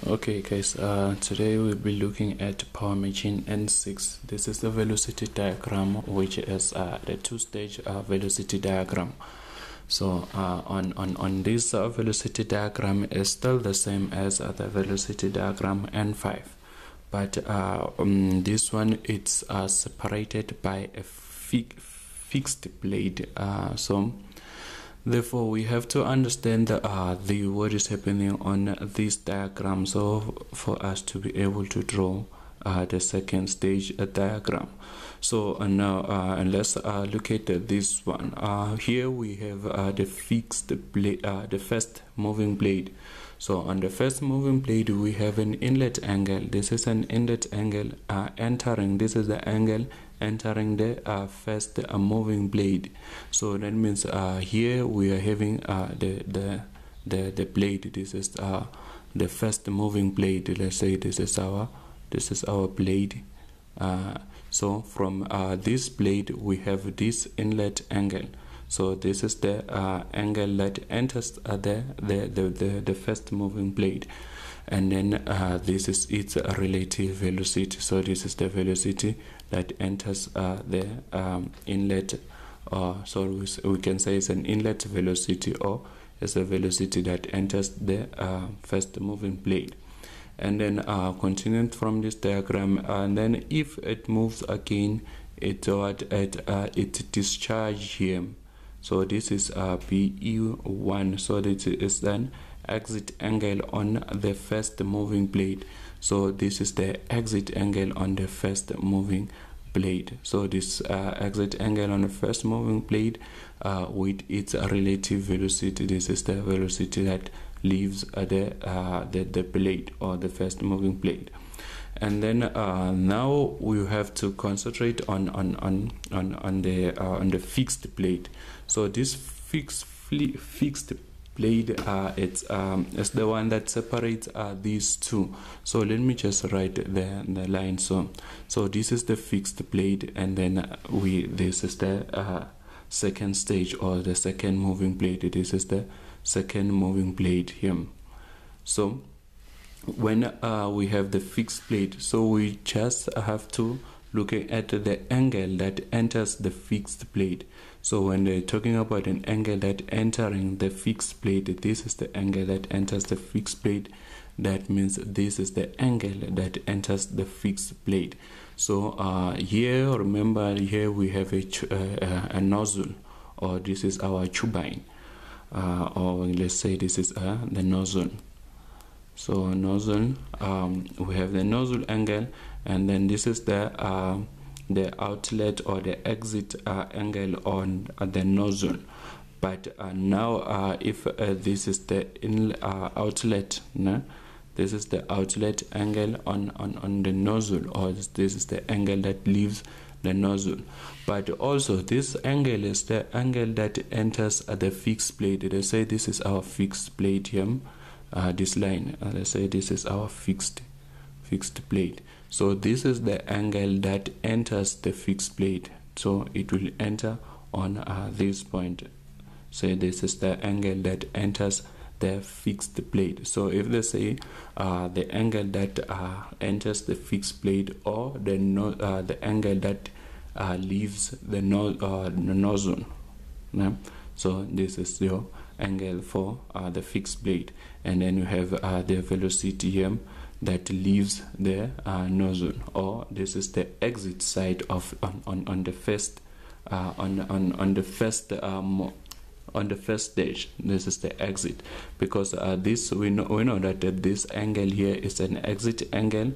Okay guys, today we'll be looking at Power Machine N6. This is the velocity diagram, which is the two-stage velocity diagram. So on this velocity diagram is still the same as the velocity diagram N5, but this one it's separated by a fixed blade. Therefore, we have to understand what is happening on this diagram, so for us to be able to draw the second stage diagram. So now let's look at this one. Here we have the fixed blade, the first moving blade. So on the first moving blade we have an inlet angle. This is an inlet angle entering. This is the angle entering the first moving blade. So that means here we are having the blade. This is the first moving blade. Let's say this is our blade. So from this blade we have this inlet angle. So this is the angle that enters the first moving blade, and then this is its relative velocity. So this is the velocity that enters the inlet, so we can say it's an inlet velocity, or it's a velocity that enters the first moving blade. And then continuing from this diagram, and then if it moves again, it discharge here. So this is BE1. So this is then exit angle on the first moving blade. So this is the exit angle on the first moving blade. So this exit angle on the first moving blade with its relative velocity. This is the velocity that leaves the blade, or the first moving blade. And then now we have to concentrate on the fixed blade. So this fixed blade, it's the one that separates these two. So let me just write the line. So this is the fixed blade, and then this is the second stage, or the second moving blade. This is the second moving blade here. So when we have the fixed blade, so we just have to look at the angle that enters the fixed blade. So when they're talking about an angle that entering the fixed blade, this is the angle that enters the fixed blade. That means this is the angle that enters the fixed blade. So here, remember, here we have a nozzle, or this is our turbine, or let's say this is the nozzle. So nozzle, we have the nozzle angle, and then this is the outlet or the exit angle on the nozzle. But now if this is the outlet, no? This is the outlet angle on the nozzle, or this is the angle that leaves the nozzle. But also this angle is the angle that enters the fixed blade. Let's say this is our fixed blade here. This line, let's say this is our fixed blade. So this is the angle that enters the fixed blade. So it will enter on this point. Say this is the angle that enters the fixed blade. So if they say the angle that enters the fixed blade, or the angle that leaves the nozzle, so this is your angle for the fixed blade. And then you have the velocity here that leaves the nozzle, or this is the exit side of on the first stage. This is the exit, because this we know that this angle here is an exit angle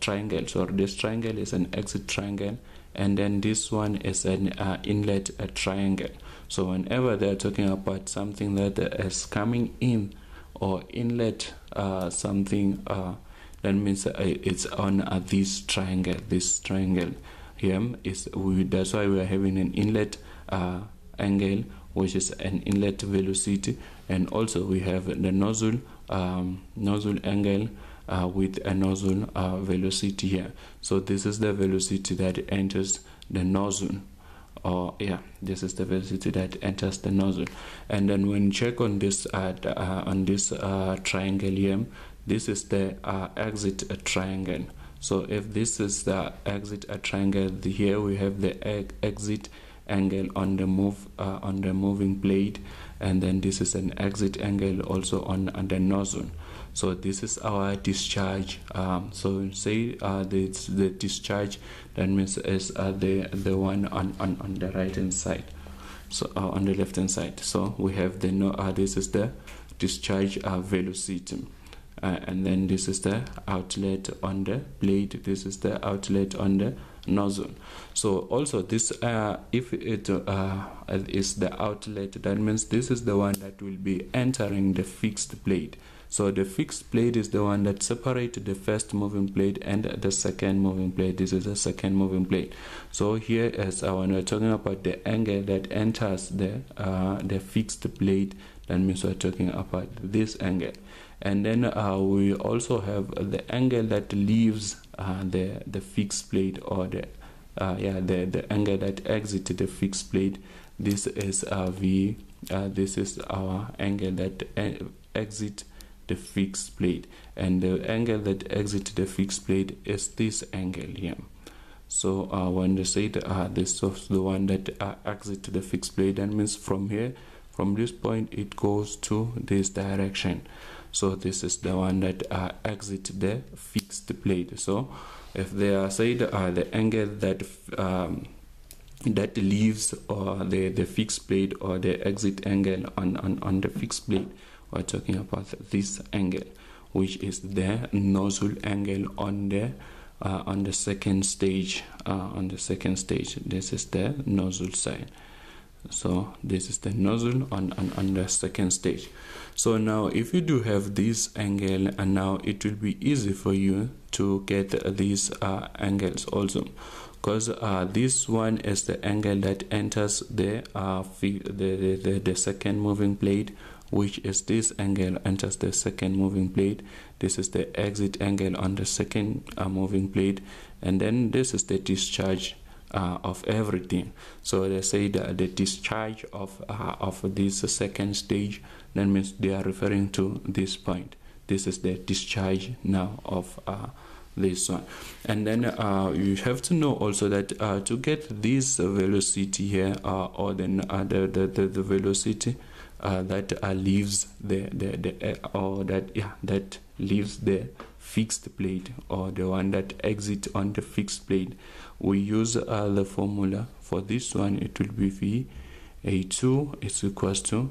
triangle. So this triangle is an exit triangle, and then this one is an inlet triangle. So whenever they're talking about something that is coming in or inlet something, that means it's on this triangle. This triangle here is that's why we are having an inlet angle, which is an inlet velocity, and also we have the nozzle angle with a nozzle velocity here. So this is the velocity that enters the nozzle, or this is the velocity that enters the nozzle. And then when you check on this triangle here, this is the exit triangle. So if this is the exit triangle, here we have the exit angle on the moving plate, and then this is an exit angle also on the nozzle. So this is our discharge. So say the discharge, that means is the one on the right hand side, so on the left hand side. So we have the this is the discharge velocity, and then this is the outlet on the plate, this is the outlet on the nozzle. So also this if it is the outlet, that means this is the one that will be entering the fixed plate. So the fixed plate is the one that separates the first moving plate and the second moving plate. This is the second moving plate. So here is when we're talking about the angle that enters the fixed plate, that means we're talking about this angle. And then we also have the angle that leaves the fixed plate, or the angle that exits the fixed plate. This is V. This is our angle that exits the fixed plate, and the angle that exits the fixed plate is this angle here. So when they say this is the one that exits the fixed plate, that means from here, from this point, it goes to this direction. So this is the one that exits the fixed plate. So if they are said the angle that that leaves or the fixed plate, or the exit angle on the fixed plate, we're talking about this angle, which is the nozzle angle on the second stage. On the second stage, this is the nozzle side. So this is the nozzle on the second stage. So now if you do have this angle, and now it will be easy for you to get these angles also, because this one is the angle that enters the second moving plate, which is this angle enters the second moving plate. This is the exit angle on the second moving plate, and then this is the discharge of everything. So they say that the discharge of this second stage, that means they are referring to this point. This is the discharge now of this one. And then you have to know also that to get this velocity here, or then the velocity that leaves that leaves the fixed plate, or the one that exits on the fixed plate, we use the formula for this one. It will be VA2 is equals to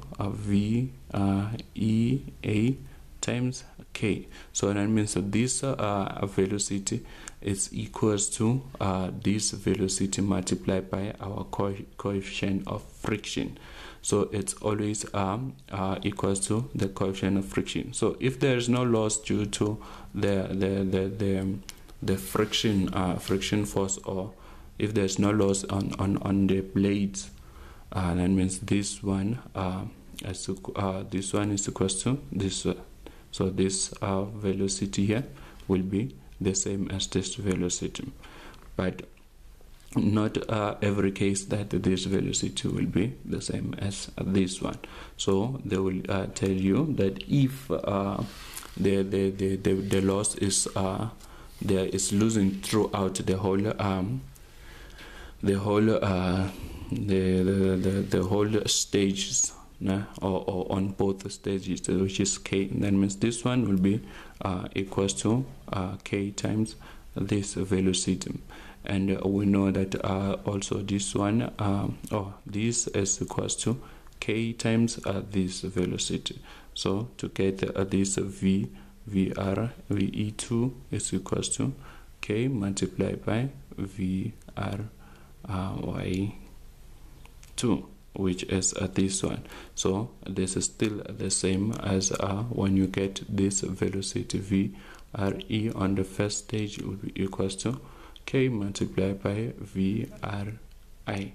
VEA times K. So that means that this velocity is equals to this velocity multiplied by our coefficient of friction. So it's always equals to the coefficient of friction. So if there is no loss due to the friction force, or if there's no loss on the blades, that means this one this one is equals to this. So this velocity here will be the same as this velocity, but not every case that this velocity will be the same as this one. So they will tell you that if the loss is there is losing throughout the whole stages, or on both stages, which is K. That means this one will be equals to K times this velocity. And we know that also this one, this is equals to K times this velocity. So to get this VE2 is equals to K multiplied by VRY2, which is this one. So this is still the same as when you get this velocity VRE on the first stage will be equals to K multiplied by VRI,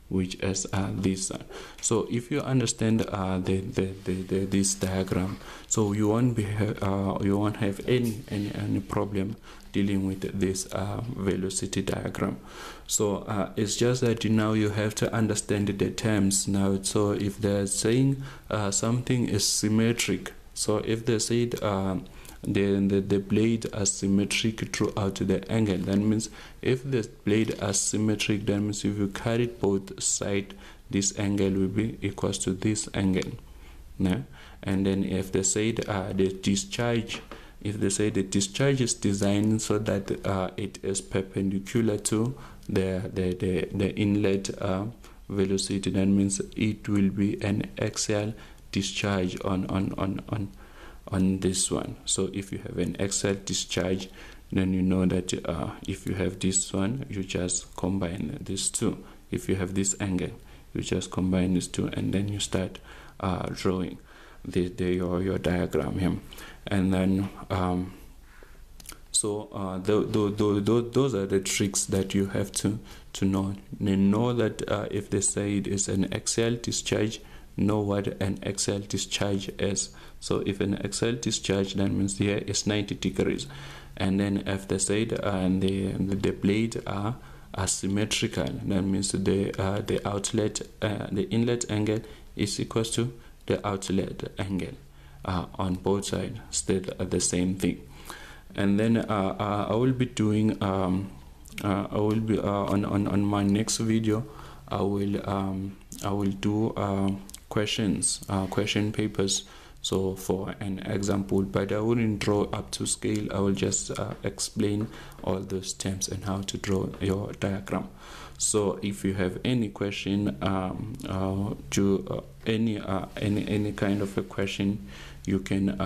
which is this one. So if you understand this diagram, so you won't have any problem dealing with this velocity diagram. So it's just that now you have to understand the terms now. So if they're saying something is symmetric, so if they said the blade are symmetric throughout the angle. That means if the blade are symmetric, that means if you cut it both sides, this angle will be equals to this angle. Yeah? And then if they say the discharge, if they say the discharge is designed so that it is perpendicular to the inlet velocity, that means it will be an axial discharge on this one. So if you have an axial discharge, then you know that if you have this one, you just combine these two. If you have this angle, you just combine these two, and then you start drawing your diagram here. And then those are the tricks that you have to know. Know that if they say it is an axial discharge, know what an axial discharge is. So if an axial discharge, that means here is 90 degrees. And then if they say the blade are asymmetrical, that means the outlet, the inlet angle is equals to the outlet angle on both sides, still the same thing. And then I will be doing on my next video, I will do question papers, so for an example, but I wouldn't draw up to scale. I will just explain all those terms and how to draw your diagram. So if you have any question, any kind of a question, you can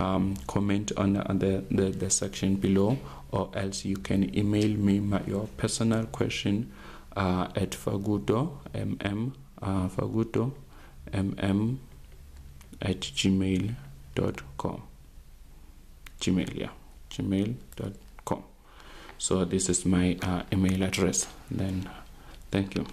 comment on the section below, or else you can email me your personal question at Faguto @gmail.com. gmail.com. So this is my email address. Then thank you.